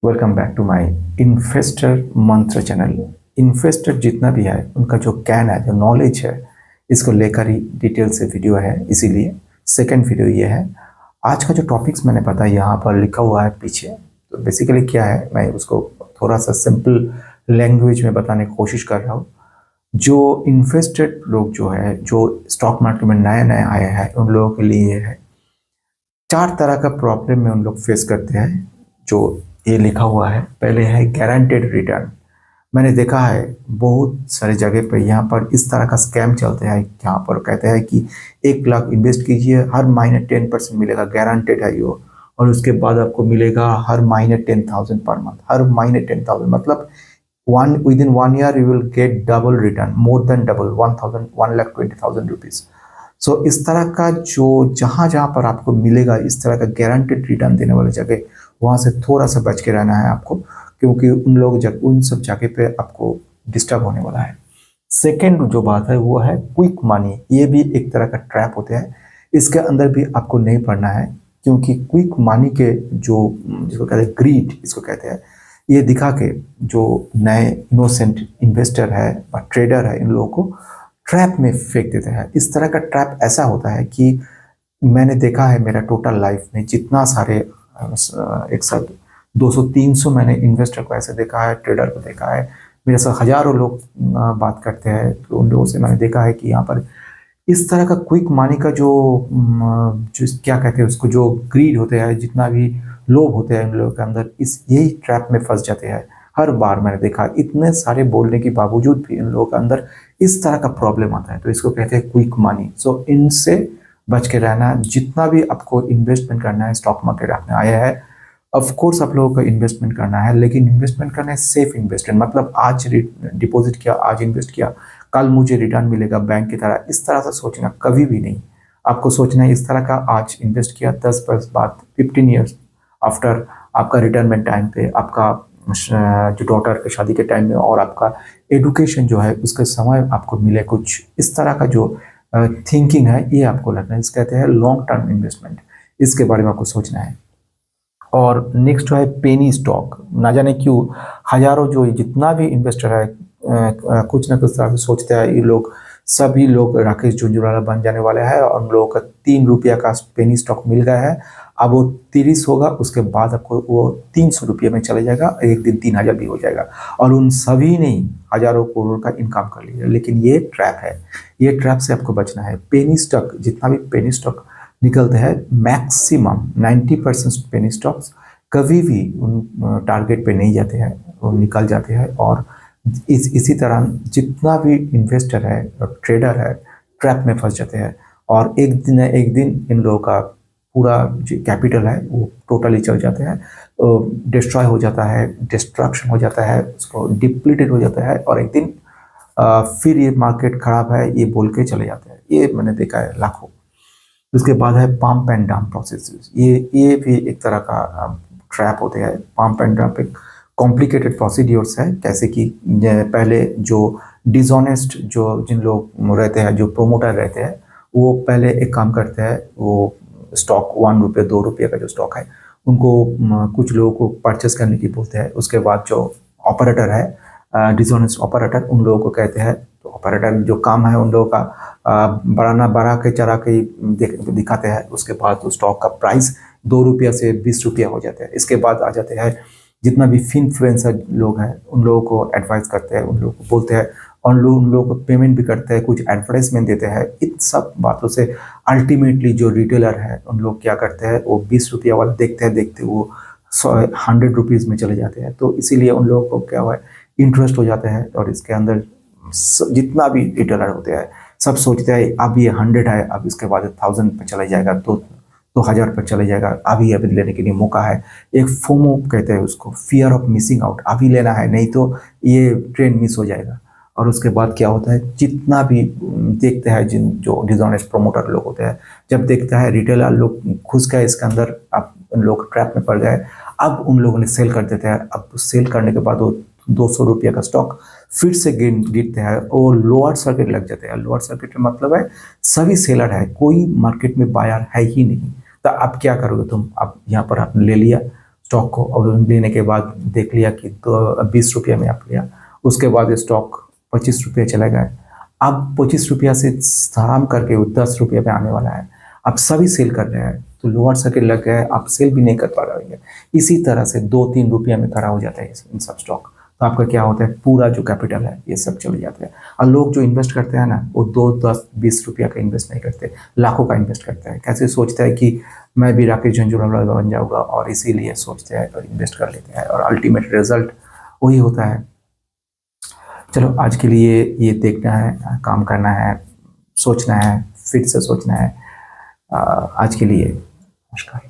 Welcome back to my investor Mantra channel. Investor जितना भी है उनका जो ज्ञान है, जो नॉलेज है, इसको लेकर ही डिटेल से वीडियो है। इसीलिए सेकंड वीडियो ये है। आज का जो टॉपिक्स मैंने पता यहाँ पर लिखा हुआ है पीछे, तो बेसिकली क्या है, मैं उसको थोड़ा सा सिंपल लैंग्वेज में बताने की कोशिश कर रहा हूँ। जो इन्वेस्टेड लोग जो है, जो स्टॉक मार्केट में नए नए आए हैं, उन लोगों के लिए है चार तरह का प्रॉब्लम में उन लोग फेस करते हैं। जो ये लिखा हुआ है, पहले है गारंटेड रिटर्न। मैंने देखा है बहुत सारे जगह पर यहाँ पर इस तरह का स्कैम चलते हैं। यहाँ पर कहते हैं कि 1 लाख इन्वेस्ट कीजिए, हर महीने 10% मिलेगा, गारंटेड है यो। और उसके बाद आपको मिलेगा हर महीने 10,000 पर मंथ, हर महीने 10,000 मतलब within 1 year you will get double return, more than double, 1,000, 1,20,000 rupees. So इस तरह का जो जहाँ जहाँ पर आपको मिलेगा इस तरह का गारंटेड रिटर्न देने वाली जगह, वहाँ से थोड़ा सा बच के रहना है आपको, क्योंकि उन सब जगह पे आपको डिस्टर्ब होने वाला है। सेकेंड जो बात है वो है क्विक मनी। ये भी एक तरह का ट्रैप होता है, इसके अंदर भी आपको नहीं पड़ना है, क्योंकि क्विक मनी के जो जिसको कहते हैं ग्रीड, इसको कहते हैं, ये दिखा के जो नए इनोसेंट इन्वेस्टर है और ट्रेडर है, इन लोगों को ट्रैप में फेंक देते हैं। इस तरह का ट्रैप ऐसा होता है कि मैंने देखा है मेरा टोटल लाइफ में जितना सारे एक साथ 200-300 मैंने इन्वेस्टर को ऐसे देखा है, ट्रेडर को देखा है, मेरे साथ हजारों लोग बात करते हैं, तो उन लोगों से मैंने देखा है कि यहाँ पर इस तरह का क्विक मनी का जो क्या कहते हैं उसको, जो ग्रीड होते हैं, जितना भी लोभ होते हैं इन लोगों के अंदर, इस यही ट्रैप में फंस जाते हैं। हर बार मैंने देखा, इतने सारे बोलने के बावजूद भी इन लोगों के अंदर इस तरह का प्रॉब्लम आता है, तो इसको कहते हैं क्विक मनी। सो इनसे बच के रहना। जितना भी आपको इन्वेस्टमेंट करना है, स्टॉक मार्केट आपने आया है, ऑफ कोर्स आप लोगों को इन्वेस्टमेंट करना है, लेकिन इन्वेस्टमेंट करना है सेफ इन्वेस्टमेंट। मतलब आज डिपॉजिट किया, आज इन्वेस्ट किया, कल मुझे रिटर्न मिलेगा बैंक की तरह, इस तरह से सोचना कभी भी नहीं। आपको सोचना है इस तरह का, आज इन्वेस्ट किया, 10 वर्ष बाद, 15 ईयर्स आफ्टर आपका रिटायरमेंट टाइम पे, आपका जो डॉटर के शादी के टाइम में, और आपका एडुकेशन जो है उसके समय आपको मिले कुछ, इस तरह का जो थिंकिंग है ये आपको रखना है। इसको कहते हैं लॉन्ग टर्म इन्वेस्टमेंट। इसके बारे में आपको सोचना है। और नेक्स्ट जो है पेनी स्टॉक। ना जाने क्यों हजारों जो जितना भी इन्वेस्टर है कुछ ना कुछ तरह से सोचते हैं ये लोग, सभी लोग राकेश झुंझुनवाला बन जाने वाले हैं, और उन लोगों का 3 रुपया का पेनी स्टॉक मिल गया है। अब वो 30 होगा, उसके बाद आपको वो 300 रुपये में चले जाएगा, एक दिन 3,000 भी हो जाएगा, और उन सभी ने हजारों करोड़ का इनकम कर लिया। लेकिन ये ट्रैप है, ये ट्रैप से आपको बचना है। पेनी स्टॉक, जितना भी पेनी स्टॉक निकलते हैं, मैक्सिमम 90% पेनी स्टॉक्स कभी भी उन टारगेट पे नहीं जाते हैं, वो निकल जाते हैं। और इसी तरह जितना भी इन्वेस्टर है और ट्रेडर है, ट्रैप में फंस जाते हैं, और एक दिन इन लोगों का पूरा जो कैपिटल है वो टोटली चल जाते हैं, डिस्ट्रॉय हो जाता है, डिस्ट्रक्शन हो जाता है, उसको डिप्लीटेड हो जाता है, और एक दिन फिर ये मार्केट खराब है ये बोल के चले जाते हैं। ये मैंने देखा है लाखों। उसके बाद है पम्प एंड डंप प्रोसेस। ये भी एक तरह का ट्रैप होते हैं। पम्प एंड डंप एक कॉम्प्लिकेटेड प्रोसीड्योर्स है, कैसे कि पहले जो डिसऑनेस्ट जो जिन लोग रहते हैं, जो प्रोमोटर रहते हैं, वो पहले एक काम करते हैं, वो स्टॉक 1 रुपये 2 रुपये का जो स्टॉक है उनको कुछ लोगों को परचेस करने की बोलते हैं। उसके बाद जो ऑपरेटर है, डिसऑनेस्ट ऑपरेटर, उन लोगों को कहते हैं, तो ऑपरेटर जो काम है उन लोगों का बढ़ा के चढ़ा के दिखाते हैं। उसके बाद तो स्टॉक का प्राइस 2 रुपया से 20 रुपया हो जाता है। इसके बाद आ जाते हैं जितना भी इन्फ्लुएंसर लोग हैं, उन लोगों को एडवाइस करते हैं, उन लोगों को बोलते हैं, और उन लोगों को पेमेंट भी करते हैं, कुछ एडवर्टाइजमेंट देते हैं। इन सब बातों से अल्टीमेटली जो रिटेलर है उन लोग क्या करते हैं, वो 20 रुपया वाला देखते वो 100 रुपीज़ में चले जाते हैं। तो इसीलिए उन लोगों को क्या हुआ है, इंटरेस्ट हो जाता है, और इसके अंदर जितना भी रिटेलर होते हैं सब सोचते हैं अब ये 100 है, अब इसके बाद 1000 पर चला जाएगा, तो 2000 पर चले जाएगा, अभी लेने के लिए मौका है। एक फोमो कहते हैं उसको, फियर ऑफ मिसिंग आउट, अभी लेना है नहीं तो ये ट्रेन मिस हो जाएगा। और उसके बाद क्या होता है, जितना भी देखते हैं जो डिसऑनेस्ट प्रोमोटर लोग होते हैं, जब देखता है रिटेलर लोग घुस गए इसके अंदर, अब उन लोग ट्रैप में पड़ गए, अब उन लोगों ने सेल कर देते हैं। अब सेल करने के बाद वो 200 रुपये का स्टॉक फिर से गिरते हैं, और लोअर सर्किट लग जाते हैं। लोअर सर्किट में मतलब है सभी सेलर है, कोई मार्केट में बायर है ही नहीं। तो अब क्या करोगे तुम, अब यहाँ पर आपने ले लिया, स्टॉक को, और लेने के बाद देख लिया कि तो 20 रुपये में आप लिया, उसके बाद स्टॉक 25 रुपये चले गए। अब 25 रुपया से शाम करके वो 10 रुपये पे आने वाला है, अब सभी सेल कर रहे हैं तो लोअर सर्किट लग गए, आप सेल भी नहीं कर पा रहे हैं। इसी तरह से 2-3 रुपया में खड़ा हो जाता है इन सब स्टॉक, तो आपका क्या होता है, पूरा जो कैपिटल है ये सब चले जाते हैं। और लोग जो इन्वेस्ट करते हैं ना, वो 2, 10, 20 रुपया का इन्वेस्ट नहीं करते, लाखों का इन्वेस्ट करते हैं। कैसे सोचता है कि मैं भी राकेश झुनझुनवाला बन जाऊँगा, और इसीलिए सोचते हैं और इन्वेस्ट कर लेते हैं, और अल्टीमेट रिजल्ट वही होता है। चलो आज के लिए ये देखना है, काम करना है, सोचना है, फिर से सोचना है। आज के लिए नमस्कार।